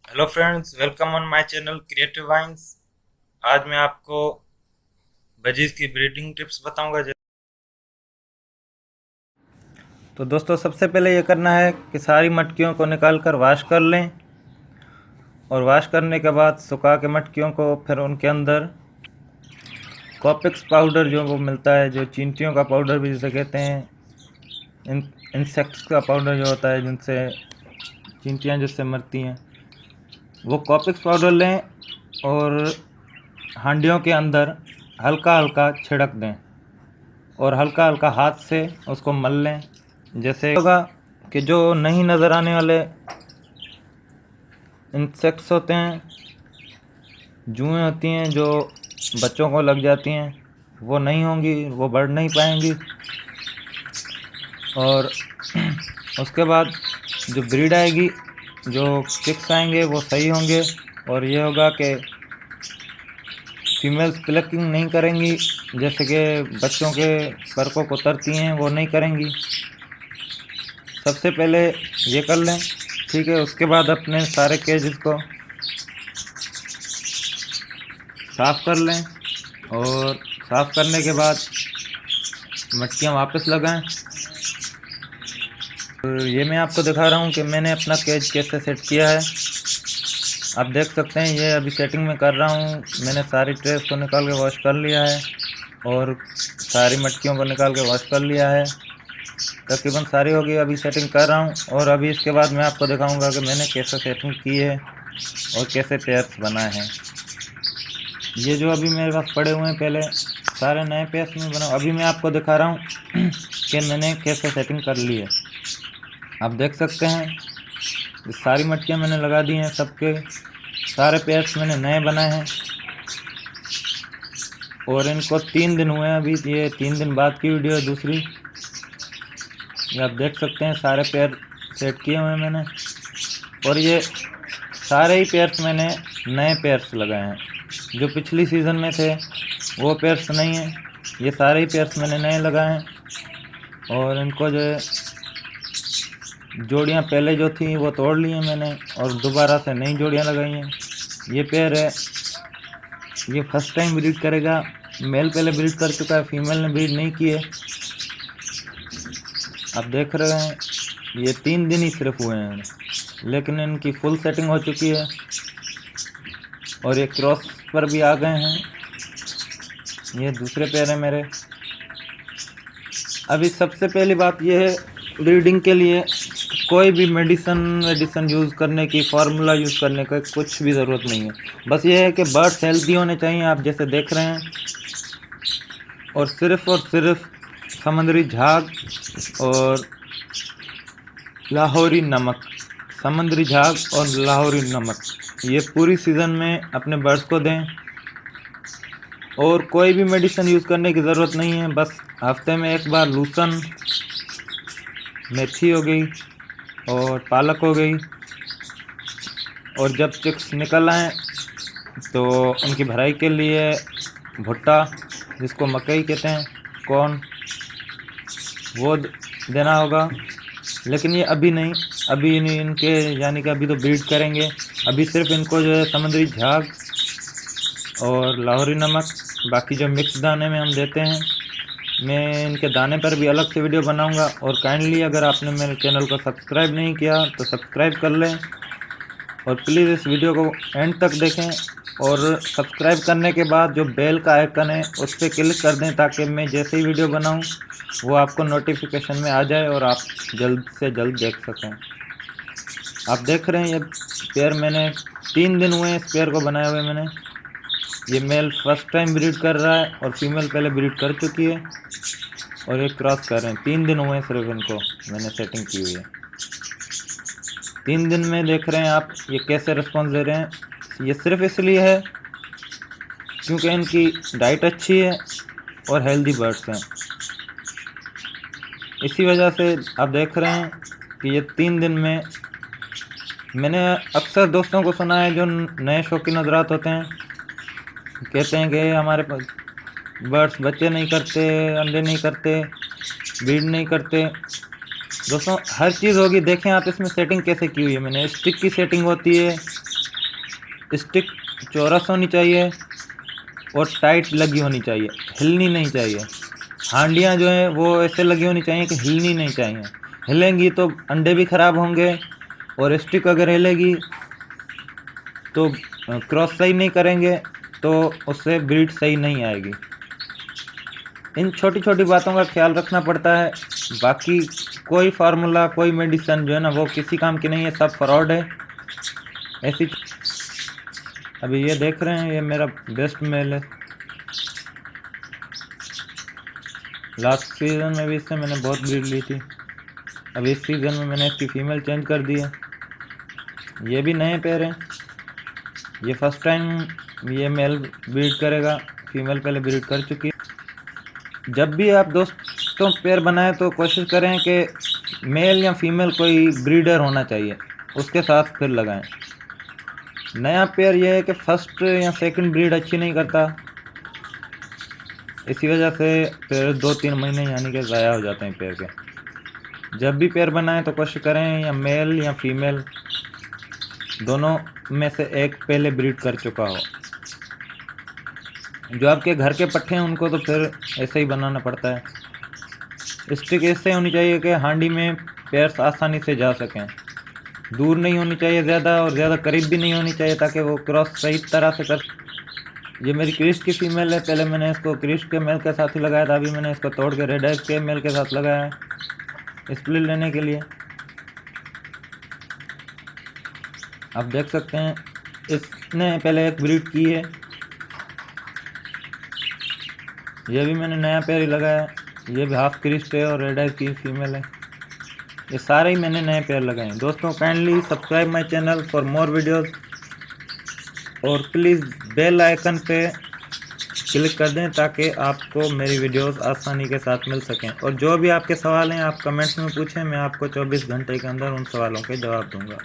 Hello friends, welcome on my channel creative vines. आज मैं आपको बजीज की ब्रीडिंग टिप्स बताऊंगा। तो दोस्तों, सबसे पहले ये करना है कि सारी मटकियों को निकाल कर वॉश कर लें, और वॉश करने के बाद सुखा के मटकियों को फिर उनके अंदर कॉपिक्स पाउडर जो वो मिलता है, जो चींटियों का पाउडर भी जिसे कहते हैं, इन इंसेक्ट्स का पाउडर जो होता है जिनसे चींटियाँ जिससे मरती हैं, वो कॉपिक्स पाउडर लें और हांडियों के अंदर हल्का हल्का छिड़क दें और हल्का हल्का हाथ से उसको मल लें। जैसे होगा कि जो नहीं नज़र आने वाले इंसेक्ट्स होते हैं, जुएँ होती हैं जो बच्चों को लग जाती हैं, वो नहीं होंगी, वो बढ़ नहीं पाएंगी। और उसके बाद जो ब्रीड आएगी, जो चिक्स आएंगे वो सही होंगे, और ये होगा कि फीमेल्स प्लकिंग नहीं करेंगी, जैसे कि बच्चों के पर को कुतरती हैं, वो नहीं करेंगी। सबसे पहले ये कर लें, ठीक है। उसके बाद अपने सारे केजेस को साफ़ कर लें, और साफ़ करने के बाद मटकियाँ वापस लगाएं। तो ये मैं आपको दिखा रहा हूँ कि मैंने अपना केज कैसे सेट किया है। आप देख सकते हैं, ये अभी सेटिंग में कर रहा हूँ। मैंने सारी ट्रेस को निकाल के वॉश कर लिया है और सारी मटकियों को निकाल के वॉश कर लिया है। तकरीबन सारी होगी, अभी सेटिंग कर रहा हूँ। और अभी इसके बाद मैं आपको दिखाऊंगा कि मैंने कैसे सेटिंग की है और कैसे पेयर्स बनाए हैं। ये जो अभी मेरे पास पड़े हुए हैं, पहले सारे नए पेयर्स में बना, अभी मैं आपको दिखा रहा हूँ कि मैंने कैसे सेटिंग कर ली है। आप देख सकते हैं, ये सारी मटकियाँ मैंने लगा दी हैं, सबके सारे पेयर्स मैंने नए बनाए हैं। और इनको 3 दिन हुए हैं, अभी ये 3 दिन बाद की वीडियो है दूसरी। ये आप देख सकते हैं, सारे पेयर सेट किए हुए हैं मैंने, और ये सारे ही पेयर्स मैंने नए पेयर्स लगाए हैं। जो पिछली सीज़न में थे वो पेयर्स नहीं हैं, ये सारे ही पेयर्स मैंने नए लगाए हैं। और इनको जो है जोड़ियाँ पहले जो थी वो तोड़ ली हैं मैंने, और दोबारा से नई जोड़ियाँ लगाई हैं। ये पेयर है, ये फर्स्ट टाइम ब्रीड करेगा। मेल पहले ब्रीड कर चुका है, फीमेल ने ब्रीड नहीं की है। आप देख रहे हैं, ये 3 दिन ही सिर्फ हुए हैं, लेकिन इनकी फुल सेटिंग हो चुकी है और ये क्रॉस पर भी आ गए हैं। ये दूसरे पेयर है मेरे। अभी सबसे पहली बात ये है, ब्रीडिंग के लिए कोई भी मेडिसन यूज़ करने की, फार्मूला यूज़ करने का कुछ भी ज़रूरत नहीं है। बस ये है कि बर्ड्स हेल्दी होने चाहिए, आप जैसे देख रहे हैं। और सिर्फ समुद्री झाग और लाहौरी नमक, समुद्री झाग और लाहौरी नमक, ये पूरी सीज़न में अपने बर्ड्स को दें। और कोई भी मेडिसिन यूज़ करने की ज़रूरत नहीं है। बस हफ्ते में एक बार लूसन, मेथी हो गई और पालक हो गई, और जब चिक्स निकल आएँ तो उनकी भराई के लिए भुट्टा, जिसको मकई कहते हैं, कॉर्न, वो देना होगा। लेकिन ये अभी नहीं, अभी नहीं इनके, यानी कि अभी तो ब्रीड करेंगे। अभी सिर्फ इनको जो है समुद्री झाग और लाहौरी नमक, बाकी जो मिक्स दाने में हम देते हैं, मैं इनके दाने पर भी अलग से वीडियो बनाऊंगा। और काइंडली अगर आपने मेरे चैनल को सब्सक्राइब नहीं किया तो सब्सक्राइब कर लें, और प्लीज़ इस वीडियो को एंड तक देखें। और सब्सक्राइब करने के बाद जो बेल का आइकन है उस पर क्लिक कर दें, ताकि मैं जैसे ही वीडियो बनाऊं वो आपको नोटिफिकेशन में आ जाए और आप जल्द से जल्द देख सकें। आप देख रहे हैं, ये पेयर मैंने 3 दिन हुए इस पेयर को बनाए हुए मैंने। ये मेल फर्स्ट टाइम ब्रीड कर रहा है और फीमेल पहले ब्रीड कर चुकी है, और ये क्रॉस कर रहे हैं। 3 दिन हुए सिर्फ इनको मैंने सेटिंग की हुई है। 3 दिन में देख रहे हैं आप ये कैसे रिस्पॉन्स दे रहे हैं। ये सिर्फ इसलिए है क्योंकि इनकी डाइट अच्छी है और हेल्दी बर्ड्स हैं, इसी वजह से आप देख रहे हैं कि ये 3 दिन में। मैंने अक्सर दोस्तों को सुना है जो नए शौकीन हजरात होते हैं, कहते हैं कि हमारे बर्ड्स बच्चे नहीं करते, अंडे नहीं करते, ब्रीड नहीं करते। दोस्तों, हर चीज़ होगी। देखें आप इसमें सेटिंग कैसे की हुई है मैंने। स्टिक की सेटिंग होती है, स्टिक चौरस होनी चाहिए और टाइट लगी होनी चाहिए, हिलनी नहीं चाहिए। हांडियाँ जो हैं वो ऐसे लगी होनी चाहिए कि हिलनी नहीं चाहिए। हिलेंगी तो अंडे भी ख़राब होंगे, और स्टिक अगर हिलेगी तो क्रॉस सही नहीं करेंगे, तो उससे ब्रीड सही नहीं आएगी। इन छोटी छोटी बातों का ख्याल रखना पड़ता है। बाकी कोई फार्मूला, कोई मेडिसिन जो है ना वो किसी काम की नहीं है, सब फ्रॉड है। ऐसी अभी ये देख रहे हैं, ये मेरा बेस्ट मेल है। लास्ट सीज़न में भी इससे मैंने बहुत ब्रीड ली थी। अब इस सीज़न में मैंने इसकी फ़ीमेल चेंज कर दी है। ये भी नए पेयर हैं। ये फर्स्ट टाइम ये मेल ब्रीड करेगा, फीमेल पहले ब्रीड कर चुकी है। जब भी आप दोस्तों पेयर बनाएं तो कोशिश करें कि मेल या फीमेल कोई ब्रीडर होना चाहिए, उसके साथ फिर लगाएं। नया पेयर ये है कि फर्स्ट या सेकंड ब्रीड अच्छी नहीं करता, इसी वजह से फिर 2-3 महीने यानी कि ज़ाया हो जाते हैं पेयर के। जब भी पेयर बनाएं तो कोशिश करें या मेल या फीमेल दोनों में से एक पहले ब्रीड कर चुका हो। जो आपके घर के पट्टे हैं उनको तो फिर ऐसे ही बनाना पड़ता है। स्टिक ऐसे होनी चाहिए कि हांडी में पेयर्स आसानी से जा सकें। दूर नहीं होनी चाहिए ज़्यादा, और ज़्यादा करीब भी नहीं होनी चाहिए, ताकि वो क्रॉस सही तरह से कर। ये मेरी क्रिश की फीमेल है। पहले मैंने इसको क्रिश के मेल के साथ ही लगाया था, अभी मैंने इसको तोड़ के रेड आइज के मेल के साथ लगाया है स्प्लिट लेने के लिए। आप देख सकते हैं इसने पहले एक ब्रीड की है। ये भी मैंने नया पेयर ही लगाया है। ये भी हाफ क्रिस्ट है और रेड आइज की फीमेल है। ये सारे ही मैंने नए पेयर लगाए हैं। दोस्तों kindly subscribe my channel for more videos, और प्लीज़ बेल आइकन पे क्लिक कर दें ताकि आपको मेरी वीडियोस आसानी के साथ मिल सकें। और जो भी आपके सवाल हैं आप कमेंट्स में पूछें, मैं आपको 24 घंटे के अंदर उन सवालों के जवाब दूंगा।